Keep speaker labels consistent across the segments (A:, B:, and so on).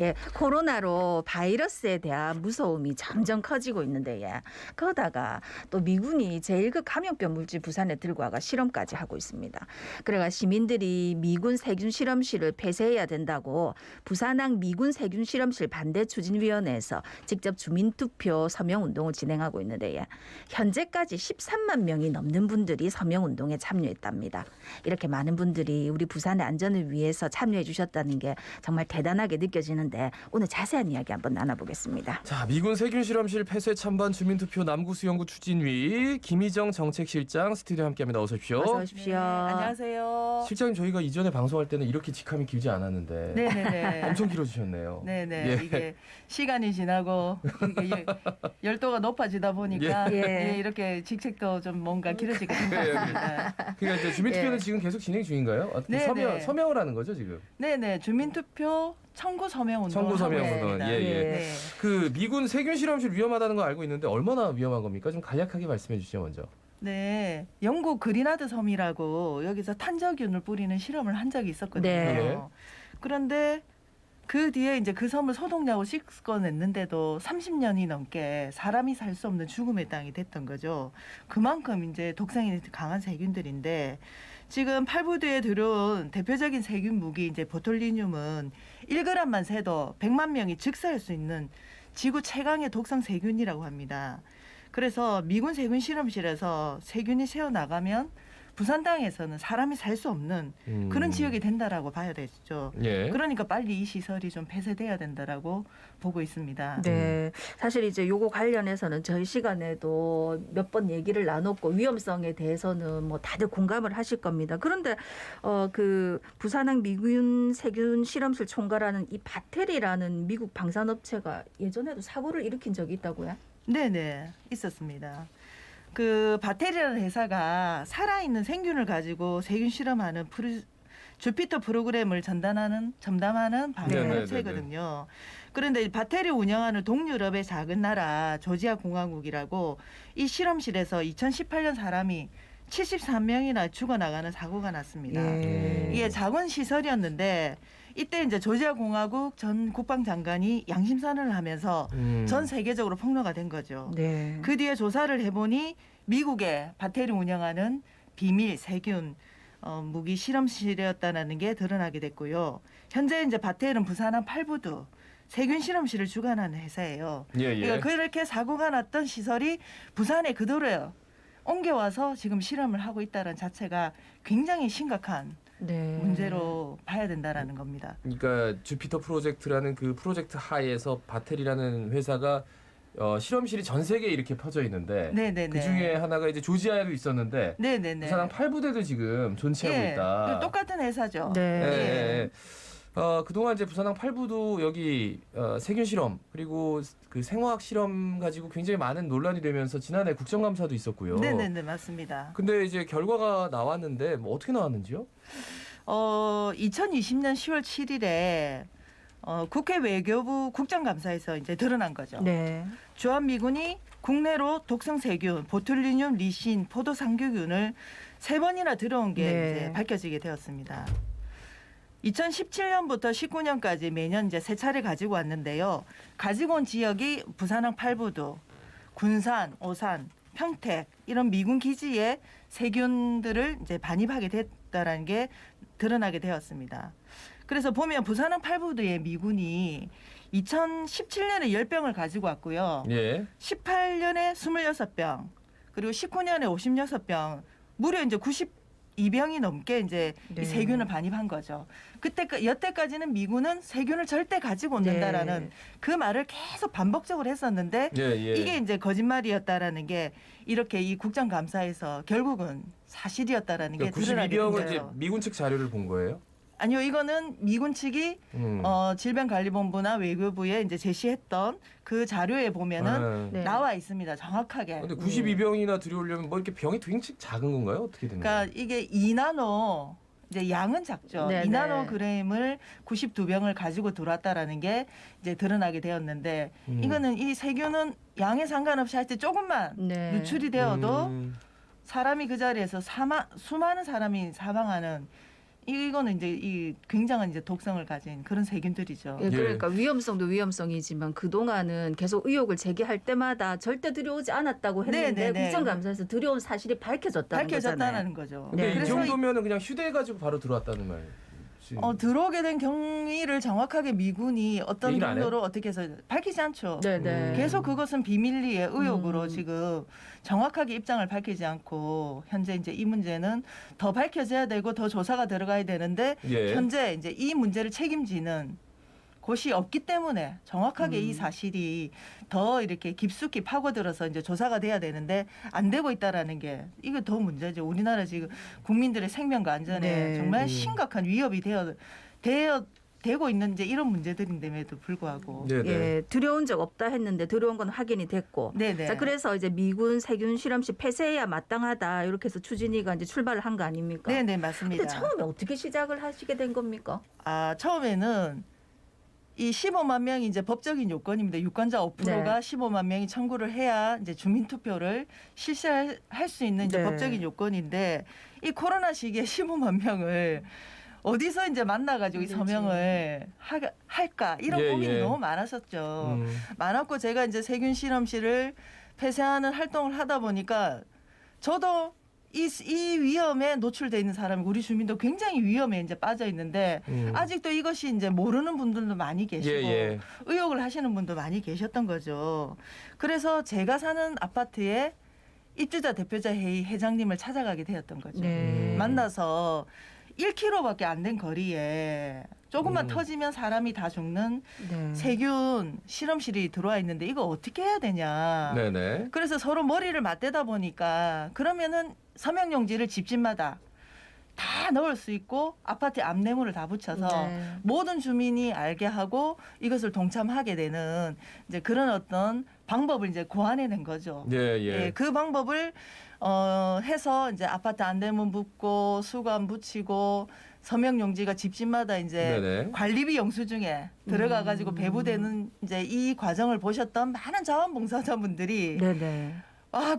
A: 예, 코로나로 바이러스에 대한 무서움이 점점 커지고 있는데, 예, 그러다가 또 미군이 제1급 감염병 물질 부산에 들고 와가 실험까지 하고 있습니다. 그래가 시민들이 미군 세균 실험실을 폐쇄해야 된다고 부산항 미군 세균 실험실 반대 추진위원회에서 직접 주민투표 서명운동을 진행하고 있는데, 예, 현재까지 13만 명이 넘는 분들이 서명운동에 참여했답니다. 이렇게 많은 분들이 우리 부산의 안전을 위해서 참여해 주셨다는 게 정말 대단하게 느껴지는데 오늘 자세한 이야기 한번 나눠보겠습니다.
B: 자, 미군 세균 실험실 폐쇄 찬반 주민투표 남구수연구 추진위 김희정 정책실장 스튜디오에 함께합니다. 어서 오십시오.
A: 어서 오십시오.
C: 네, 안녕하세요.
B: 실장님, 저희가 이전에 방송할 때는 이렇게 직함이 길지 않았는데
C: 네네네.
B: 엄청 길어지셨네요.
C: 네네.
B: 예.
C: 이게 시간이 지나고 이게 열도가 높아지다 보니까
A: 예.
C: 예, 이렇게 직책도 좀 뭔가 길어지게 된 것 같습니다.
B: 그러니까 이제 주민투표는
A: 예.
B: 지금 계속 진행 중인가요? 어떻게
C: 네네.
B: 서명을 하는 거죠 지금?
C: 네네. 주민투표 청구 서명 운동.
B: 청구 서명 운동. 예, 예.
C: 네.
B: 그 미군 세균 실험실 위험하다는 거 알고 있는데 얼마나 위험한 겁니까? 좀 간략하게 말씀해 주시죠 먼저.
C: 네. 영국 그린하드 섬이라고 여기서 탄저균을 뿌리는 실험을 한 적이 있었거든요.
A: 네.
C: 그런데 그 뒤에 이제 그 섬을 소독약으로 씻어냈는데도 30년이 넘게 사람이 살 수 없는 죽음의 땅이 됐던 거죠. 그만큼 이제 독성이 강한 세균들인데 지금 팔부두에 들어온 대표적인 세균 무기 이제 보톨리듐은 1g만 세도 100만 명이 즉사할 수 있는 지구 최강의 독성 세균이라고 합니다. 그래서 미군 세균 실험실에서 세균이 새어나가면 부산 땅에서는 사람이 살 수 없는 그런 지역이 된다라고 봐야 되죠.
B: 예.
C: 그러니까 빨리 이 시설이 좀 폐쇄돼야 된다라고 보고 있습니다.
A: 네, 사실 이제 요거 관련해서는 저희 시간에도 몇 번 얘기를 나눴고 위험성에 대해서는 뭐 다들 공감을 하실 겁니다. 그런데 그 부산항 미군 세균 실험실 총괄하는 이 바텔이라는 미국 방산업체가 예전에도 사고를 일으킨 적이 있다고요?
C: 네네, 있었습니다. 그 바텔이라는 회사가 살아있는 생균을 가지고 세균 실험하는 주피터 프로그램을 첨담하는 방산업체거든요. 그런데 바텔이 운영하는 동유럽의 작은 나라 조지아 공화국이라고 이 실험실에서 2018년 사람이 73명이나 죽어나가는 사고가 났습니다.
A: 예.
C: 이게 작은 시설이었는데 이때 이제 조지아 공화국 전 국방장관이 양심선언을 하면서 전 세계적으로 폭로가 된 거죠.
A: 네.
C: 그 뒤에 조사를 해보니 미국의 바텔이 운영하는 비밀 세균 무기 실험실이었다는 게 드러나게 됐고요. 현재 이제 바텔은 부산항 팔부두 세균 실험실을 주관하는 회사예요.
B: 예, 예.
C: 그러니까 그렇게 사고가 났던 시설이 부산에 그대로 옮겨와서 지금 실험을 하고 있다는 자체가 굉장히 심각한
A: 네.
C: 문제로 봐야 된다라는 겁니다.
B: 그러니까 주피터 프로젝트라는 그 프로젝트 하에서 바텔이라는 회사가 실험실이 전 세계에 이렇게 퍼져 있는데
C: 네네네.
B: 그 중에 하나가 이제 조지아에도 있었는데
C: 네네네.
B: 부산항 8부대도 지금 존치하고
C: 예,
B: 있다.
C: 똑같은 회사죠.
A: 네.
B: 예,
C: 예.
B: 예. 그동안 이제 부산항 8부도 여기 세균 실험 그리고 그 생화학 실험 가지고 굉장히 많은 논란이 되면서 지난해 국정감사도 있었고요.
C: 네네네, 맞습니다.
B: 근데 이제 결과가 나왔는데 뭐 어떻게 나왔는지요?
C: 2020년 10월 7일에 국회 외교부 국정감사에서 이제 드러난 거죠.
A: 네.
C: 주한미군이 국내로 독성 세균, 보툴리듐, 리신, 포도상규균을 3번이나 들어온 게
A: 네.
C: 이제 밝혀지게 되었습니다. 2017년부터 19년까지 매년 이제 3차례 가지고 왔는데요. 가지고 온 지역이 부산항 팔부두, 군산, 오산, 평택 이런 미군 기지에 세균들을 이제 반입하게 됐다라는 게 드러나게 되었습니다. 그래서 보면 부산항 팔부두의 미군이 2017년에 10병을 가지고 왔고요.
B: 예.
C: 18년에 26병, 그리고 19년에 56병, 무려 이제 92병이 넘게 이제
A: 네.
C: 이 세균을 반입한 거죠. 여태까지는 미군은 세균을 절대 가지고 온다라는
A: 네.
C: 그 말을 계속 반복적으로 했었는데
B: 예, 예.
C: 이게 이제 거짓말이었다라는 게 이렇게 이 국정감사에서 결국은 사실이었다라는 게
B: 그러니까
C: 드러나게 된
B: 92병은 이제
C: 거예요.
B: 미군 측 자료를 본 거예요?
C: 아니요, 이거는 미군 측이 질병관리본부나 외교부에 이제 제시했던 그 자료에 보면은
A: 네.
C: 나와 있습니다. 정확하게.
B: 근데 92병이나 들여오려면 뭐 이렇게 병이 되게 작은 건가요? 어떻게 되는 거예요?
C: 그러니까 이게 2나노 이제 양은 작죠.
A: 네,
C: 2나노그램을 92병을 가지고 들어왔다라는 게 이제 드러나게 되었는데 이거는 이 세균은 양에 상관없이 할 때 조금만
A: 네.
C: 누출이 되어도 사람이 그 자리에서 수많은 사람이 사망하는 이거는 이제 이 굉장한 이제 독성을 가진 그런 세균들이죠.
A: 예, 그러니까 위험성도 위험성이지만 그동안은 계속 의혹을 제기할 때마다 절대 들여오지 않았다고 했는데
C: 네네네.
A: 국정감사에서 들여온 사실이 밝혀졌다는 거잖아요.
C: 밝혀졌다는 거죠.
B: 근데
A: 네.
B: 이
C: 그래서
B: 정도면은 그냥 휴대해가지고 바로 들어왔다는 말.
C: 들어오게 된 경위를 정확하게 미군이 어떤
B: 얘기를 안 해요?
C: 경로로 어떻게 해서 밝히지 않죠.
A: 네네.
C: 계속 그것은 비밀리에 의혹으로
A: 음.
C: 지금 정확하게 입장을 밝히지 않고 현재 이제 이 문제는 더 밝혀져야 되고 더 조사가 들어가야 되는데
B: 예.
C: 현재 이제 이 문제를 책임지는 곳이 없기 때문에 정확하게 이 사실이 더 이렇게 깊숙이 파고들어서 이제 조사가 돼야 되는데 안 되고 있다라는 게 이거 더 문제죠. 우리나라 지금 국민들의 생명과 안전에
A: 네.
C: 정말 심각한 위협이 되고 있는 이제 이런 문제들인데도 불구하고
B: 네네.
A: 예, 들여온 적 없다 했는데 들여온 건 확인이 됐고.
C: 네네.
A: 자, 그래서 이제 미군 세균 실험실 폐쇄해야 마땅하다 이렇게 해서 추진위가 이제 출발을 한 거 아닙니까?
C: 네네 맞습니다.
A: 근데 처음에 어떻게 시작을 하시게 된 겁니까?
C: 처음에는 이 15만 명이 이제 법적인 요건입니다. 유권자 5%가
A: 네.
C: 15만 명이 청구를 해야 이제 주민 투표를 실시할 수 있는 이제
A: 네.
C: 법적인 요건인데 이 코로나 시기에 15만 명을 어디서 이제 만나가지고 이
A: 그렇지.
C: 서명을 할까 이런
B: 예,
C: 고민이
B: 예.
C: 너무 많았었죠.
B: 음.
C: 많았고 제가 이제 세균 실험실을 폐쇄하는 활동을 하다 보니까 저도 이 위험에 노출돼 있는 사람이 우리 주민도 굉장히 위험에 이제 빠져 있는데 아직도 이것이 이제 모르는 분들도 많이 계시고
B: 예.
C: 의혹을 하시는 분도 많이 계셨던 거죠. 그래서 제가 사는 아파트에 입주자 대표자 회의 회장님을 찾아가게 되었던 거죠.
A: 네.
C: 만나서 1km밖에 안 된 거리에 조금만 터지면 사람이 다 죽는
A: 네.
C: 세균 실험실이 들어와 있는데 이거 어떻게 해야 되냐.
B: 네네.
C: 그래서 서로 머리를 맞대다 보니까 그러면은 서명용지를 집집마다 다 넣을 수 있고 아파트 앞내문을 다 붙여서
A: 네.
C: 모든 주민이 알게 하고 이것을 동참하게 되는 이제 그런 어떤 방법을 이제 고안해낸 거죠.
B: 예.
C: 그 방법을 해서 이제 아파트 안내문 붙고 수감 붙이고 서명용지가 집집마다 이제
B: 네네.
C: 관리비 영수증에 들어가 가지고 배부되는 이제 이 과정을 보셨던 많은 자원봉사자분들이
A: 네네.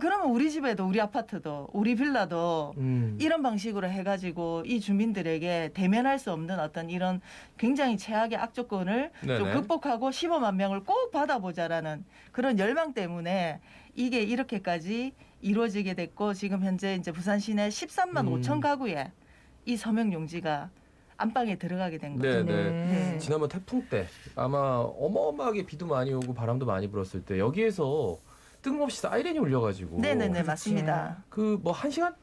C: 그러면 우리 집에도 우리 아파트도 우리 빌라도 이런 방식으로 해가지고 이 주민들에게 대면할 수 없는 어떤 이런 굉장히 최악의 악조건을 좀
B: 네네.
C: 극복하고 15만 명을 꼭 받아보자라는 그런 열망 때문에 이게 이렇게까지 이루어지게 됐고 지금 현재 이제 부산 시내 13만 5천 가구에 이 서명 용지가 안방에 들어가게 된 거죠.
B: 네네.
C: 네.
B: 지난번 태풍 때 아마 어마어마하게 비도 많이 오고 바람도 많이 불었을 때 여기에서 뜬금없이 사이렌이 울려가지고
C: 네네네
A: 그렇지.
C: 맞습니다.
B: 그 뭐 1시간?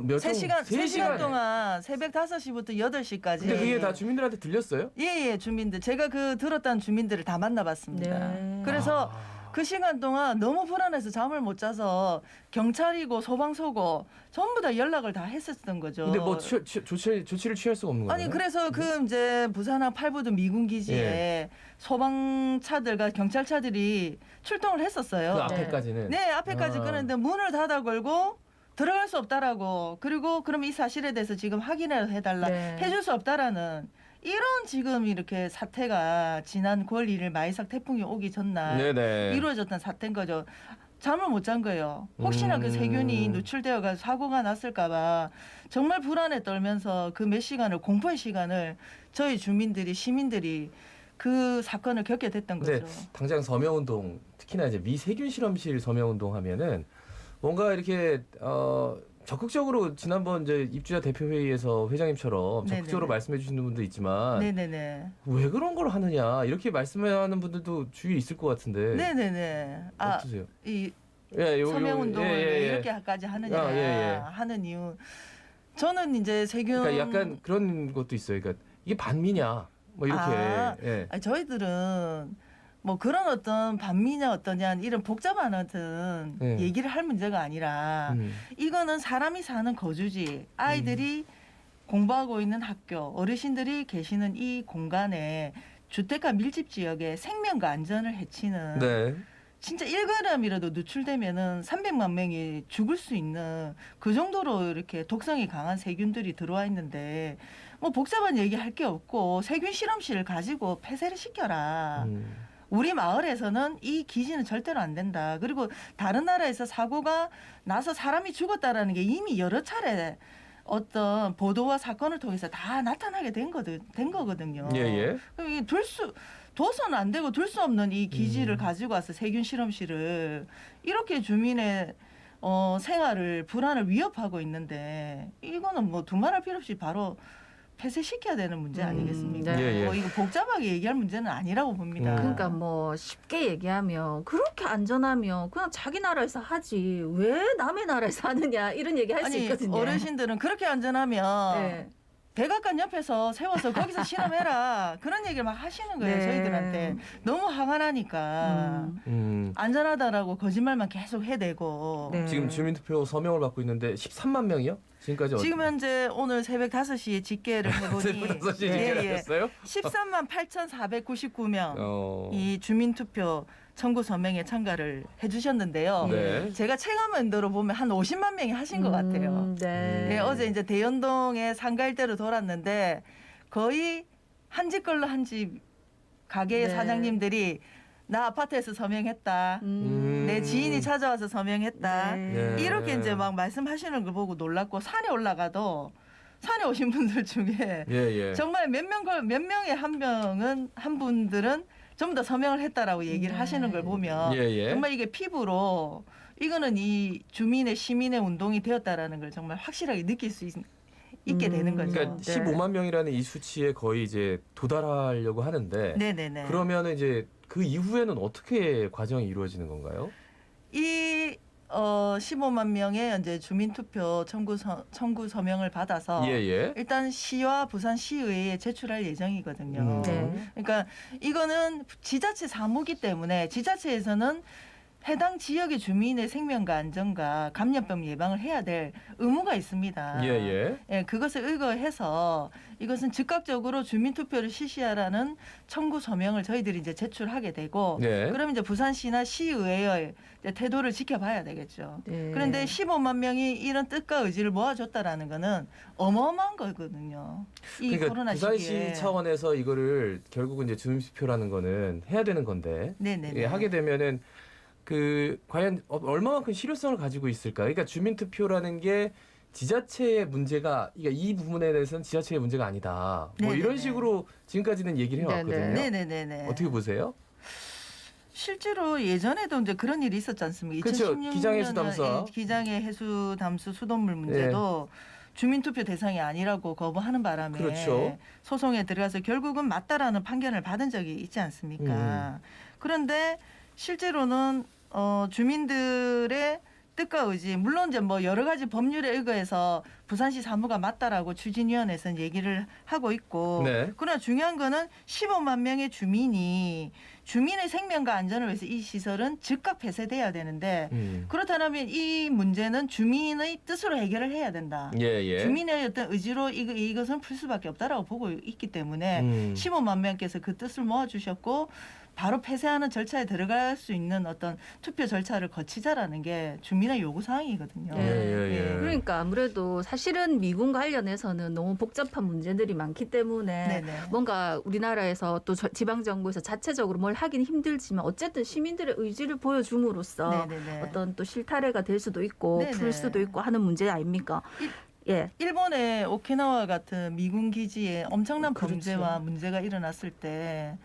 B: 몇
C: 세
B: 시간?
C: 시간 동안 새벽 5시부터 8시까지.
B: 근데 그게 다 주민들한테 들렸어요?
C: 예, 주민들. 제가 그 들었다는 주민들을 다 만나봤습니다.
A: 네.
C: 그래서 그 시간 동안 너무 불안해서 잠을 못 자서 경찰이고 소방서고 전부 다 연락을 다 했었던 거죠.
B: 근데 뭐 조치를 취할 수가 없는 거예요?
C: 아니 그래서 그 이제 부산항 8부도 미군 기지에
B: 예.
C: 소방차들과 경찰차들이 출동을 했었어요.
B: 그 앞에까지는?
C: 네, 앞에까지 그랬는데 문을 닫아 걸고 들어갈 수 없다라고 그리고 그럼 이 사실에 대해서 지금 확인을 해달라
A: 네.
C: 해줄 수 없다라는 이런 지금 이렇게 사태가 지난 9월 1일 마이삭 태풍이 오기 전날
B: 네네.
C: 이루어졌던 사태인 거죠. 잠을 못 잔 거예요. 혹시나 그 세균이 누출되어가 사고가 났을까봐 정말 불안에 떨면서 그 몇 시간을 공포의 시간을 저희 주민들이 시민들이 그 사건을 겪게 됐던
B: 근데
C: 거죠.
B: 당장 서명운동 특히나 이제 미세균 실험실 서명운동 하면은 뭔가 이렇게 적극적으로 지난번 이제 입주자 대표 회의에서 회장님처럼 적극적으로
C: 네네네.
B: 말씀해 주시는 분도 있지만
C: 네네네.
B: 왜 그런 걸 하느냐 이렇게 말씀하는 분들도 주위에 있을 것 같은데
C: 네네네.
B: 어떠세요?
C: 이
B: 예,
C: 서명운동을
B: 예.
C: 이렇게까지 하느냐
B: 예.
C: 하는 이유. 저는 이제 세균.
B: 그러니까 약간 그런 것도 있어요. 그러니까 이게 반미냐 뭐 이렇게. 예.
C: 아니, 저희들은 뭐 그런 어떤 반미냐 어떠냐 이런 복잡한 어떤
B: 네.
C: 얘기를 할 문제가 아니라 이거는 사람이 사는 거주지 아이들이 공부하고 있는 학교 어르신들이 계시는 이 공간에 주택가 밀집 지역에 생명과 안전을 해치는
B: 네.
C: 진짜 1g이라도 누출되면은 300만 명이 죽을 수 있는 그 정도로 이렇게 독성이 강한 세균들이 들어와 있는데 뭐 복잡한 얘기 할 게 없고 세균 실험실을 가지고 폐쇄를 시켜라. 우리 마을에서는 이 기지는 절대로 안 된다. 그리고 다른 나라에서 사고가 나서 사람이 죽었다라는 게 이미 여러 차례 어떤 보도와 사건을 통해서 다 나타나게 된 거거든요.
B: 예, 예.
C: 그럼 이게 둬서는 안 되고 둘 수 없는 이 기지를 가지고 와서 세균 실험실을 이렇게 주민의 생활을 불안을 위협하고 있는데 이거는 뭐 두말할 필요 없이 바로 폐쇄시켜야 되는 문제 아니겠습니까?
A: 네.
B: 예, 예.
C: 뭐 이거 복잡하게 얘기할 문제는 아니라고 봅니다.
A: 그러니까 뭐 쉽게 얘기하면 그렇게 안전하면 그냥 자기 나라에서 하지 왜 남의 나라에서 하느냐 이런 얘기 할 수
C: 아니
A: 있거든요.
C: 어르신들은 그렇게 안전하면
A: 네.
C: 백악관 옆에서 세워서 거기서 실험해라 그런 얘기를 막 하시는 거예요.
A: 네.
C: 저희들한테 너무 화가 나니까 안전하다라고 거짓말만 계속 해대고
A: 네.
B: 지금 주민투표 서명을 받고 있는데 13만 명이요? 지금까지
C: 지금 현재 오늘 새벽 5시에 집계를 해보니
B: 새벽 5시에 집계하셨어요?
C: 13만 8,499명 이
B: 어.
C: 주민투표 청구 서명에 참가를 해주셨는데요.
B: 네.
C: 제가 체감연도로 보면 한 50만 명이 하신 것 같아요.
A: 네.
C: 네, 어제 이제 대연동에 상가일대로 돌았는데 거의 한 집 걸로 한 집 가게
A: 네.
C: 사장님들이 나 아파트에서 서명했다. 내 지인이 찾아와서 서명했다.
A: 네.
B: 네.
C: 이렇게 이제 막 말씀하시는 걸 보고 놀랐고 산에 올라가도 산에 오신 분들 중에
B: 예, 예.
C: 정말 몇 명의 한 분들은 좀 더 서명을 했다라고 얘기를
A: 네.
C: 하시는 걸 보면
B: 예, 예.
C: 정말 이게 피부로 이거는 이 시민의 운동이 되었다라는 걸 정말 확실하게 느낄 수 있게 되는 거죠.
B: 그러니까
A: 네.
B: 15만 명이라는 이 수치에 거의 이제 도달하려고 하는데
C: 네네네.
B: 그러면 이제 그 이후에는 어떻게 과정이 이루어지는 건가요?
C: 이 15만 명의 이제 주민투표 청구 서명을 받아서
B: 예, 예.
C: 일단 시와 부산시의회에 제출할 예정이거든요.
A: 네.
C: 그러니까 이거는 지자체 사무기 때문에 지자체에서는 해당 지역의 주민의 생명과 안전과 감염병 예방을 해야 될 의무가 있습니다.
B: 예, 예.
C: 예, 그것을 의거해서 이것은 즉각적으로 주민투표를 실시하라는 청구 서명을 저희들이 이제 제출하게 되고
B: 네.
C: 그러면 이제 부산시나 시의회의 이제 태도를 지켜봐야 되겠죠.
A: 네.
C: 그런데 15만 명이 이런 뜻과 의지를 모아줬다라는 거는 어마어마한 거거든요. 이
B: 그러니까
C: 코로나
B: 부산시
C: 시기에.
B: 차원에서 이거를 결국은 이제 주민투표라는 거는 해야 되는 건데
C: 네네네.
B: 예, 하게 되면은 그 과연 얼마만큼 실효성을 가지고 있을까? 그러니까 주민투표라는 게 지자체의 문제가 그러니까 이 부분에 대해서는 지자체의 문제가 아니다. 뭐
C: 네네네.
B: 이런 식으로 지금까지는 얘기를 해왔거든요.
C: 네네네네.
B: 어떻게 보세요?
C: 실제로 예전에도 이제 그런 일이 있었지 않습니까?
B: 그렇죠.
C: 2016년
B: 기장해수 담수화.
C: 기장해수 담수 수돗물 문제도 주민투표 대상이 아니라고 거부하는 바람에
B: 그렇죠.
C: 소송에 들어가서 결국은 맞다라는 판결을 받은 적이 있지 않습니까? 그런데 실제로는 주민들의 뜻과 의지, 물론 이제 뭐 여러 가지 법률에 의거해서 부산시 사무가 맞다라고 추진위원회에서는 얘기를 하고 있고,
B: 네.
C: 그러나 중요한 거는 15만 명의 주민의 생명과 안전을 위해서 이 시설은 즉각 폐쇄돼야 되는데 그렇다면 이 문제는 주민의 뜻으로 해결을 해야 된다.
B: 예, 예.
C: 주민의 어떤 의지로 이것은 풀 수밖에 없다라고 보고 있기 때문에 15만 명께서 그 뜻을 모아주셨고 바로 폐쇄하는 절차에 들어갈 수 있는 어떤 투표 절차를 거치자라는 게 주민의 요구 사항이거든요.
A: 네.
B: 예.
A: 그러니까 아무래도 사실은 미군 관련해서는 너무 복잡한 문제들이 많기 때문에
C: 네네.
A: 뭔가 우리나라에서 또 지방 정부에서 자체적으로 뭘 하긴 힘들지만 어쨌든 시민들의 의지를 보여줌으로써
C: 네네네.
A: 어떤 또 실타래가 될 수도 있고
C: 네네.
A: 풀 수도 있고 하는 문제 아닙니까? 예.
C: 일본의 오키나와 같은 미군 기지에 엄청난
A: 그렇죠.
C: 범죄와 문제가 일어났을 때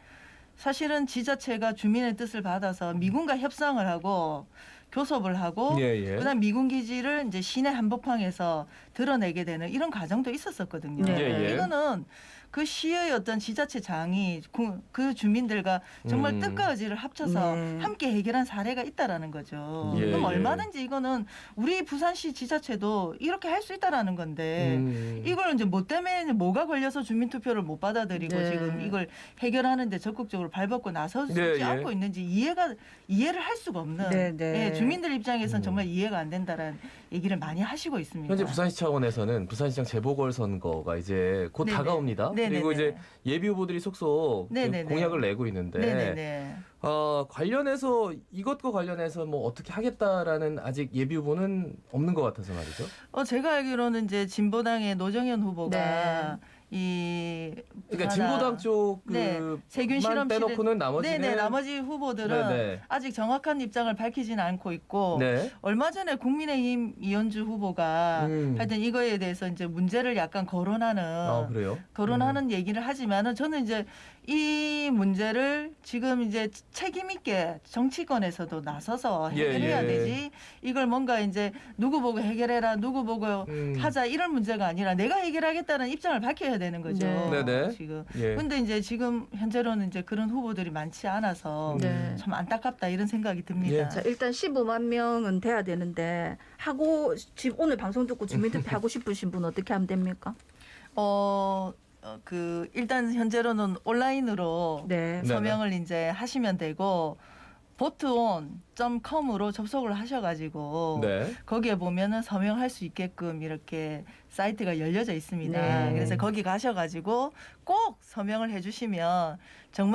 C: 사실은 지자체가 주민의 뜻을 받아서 미군과 협상을 하고 교섭을 하고
B: 예, 예.
C: 그다음 미군 기지를 이제 시내 한복판에서 드러내게 되는 이런 과정도 있었었거든요.
A: 네.
B: 예, 예.
C: 이거는 그 시의 어떤 지자체장이 그 주민들과 정말 뜻과 의지를 합쳐서
A: 네.
C: 함께 해결한 사례가 있다라는 거죠.
B: 예,
C: 그럼
B: 예.
C: 얼마든지 이거는 우리 부산시 지자체도 이렇게 할 수 있다라는 건데 이걸 이제 뭐 때문에 뭐가 걸려서 주민투표를 못 받아들이고
A: 네.
C: 지금 이걸 해결하는데 적극적으로 발벗고 나서지
B: 네, 예.
C: 않고 있는지 이해를 할 수가 없는
A: 네, 네.
C: 예, 주민들 입장에서는 정말 이해가 안 된다라는 얘기를 많이 하시고 있습니다.
B: 현재 부산시 차원에서는 부산시장 재보궐 선거가 이제 곧
C: 네네.
B: 다가옵니다.
C: 네네네.
B: 그리고 이제 예비 후보들이 속속
C: 네네네.
B: 공약을 내고 있는데
C: 네네네.
B: 관련해서 이것과 관련해서 뭐 어떻게 하겠다라는 아직 예비 후보는 없는 것 같아서 말이죠.
C: 제가 알기로는 이제 진보당의 노정현 후보가
A: 네.
C: 이
B: 그러니까
C: 부산
B: 진보당 쪽
C: 네, 세균
B: 그만
C: 실험실에-
B: 빼놓고는 나머지는
C: 네네 나머지 후보들은
B: 네네.
C: 아직 정확한 입장을 밝히지는 않고 있고
B: 네.
C: 얼마 전에 국민의힘 이현주 후보가 하여튼 이거에 대해서 이제 문제를 약간
B: 아, 그래요?
C: 거론하는 얘기를 하지만은 저는 이제 이 문제를 지금 이제 책임 있게 정치권에서도 나서서
B: 예,
C: 해결해야
B: 예.
C: 되지 이걸 뭔가 이제 누구 보고 해결해라 누구 보고 하자 이런 문제가 아니라 내가 해결하겠다는 입장을 밝혀야 되는 거죠.
A: 네.
B: 네네.
C: 지금.
B: 예.
C: 근데 이제 지금 현재로는 이제 그런 후보들이 많지 않아서
A: 네.
C: 참 안타깝다 이런 생각이 듭니다.
B: 예.
A: 자, 일단 15만 명은 돼야 되는데 지금 오늘 방송 듣고 주민투표 하고 싶으신 분 어떻게 하면 됩니까?
C: 일단 현재로는 온라인으로
A: 네.
C: 서명을 이제 하시면 되고 voteon.com으로 접속을 하셔가지고
B: 네.
C: 거기에 보면은 서명할 수 있게끔 이렇게 사이트가 열려져 있습니다.
A: 네.
C: 그래서 거기 가셔가지고 꼭 서명을 해주시면 정말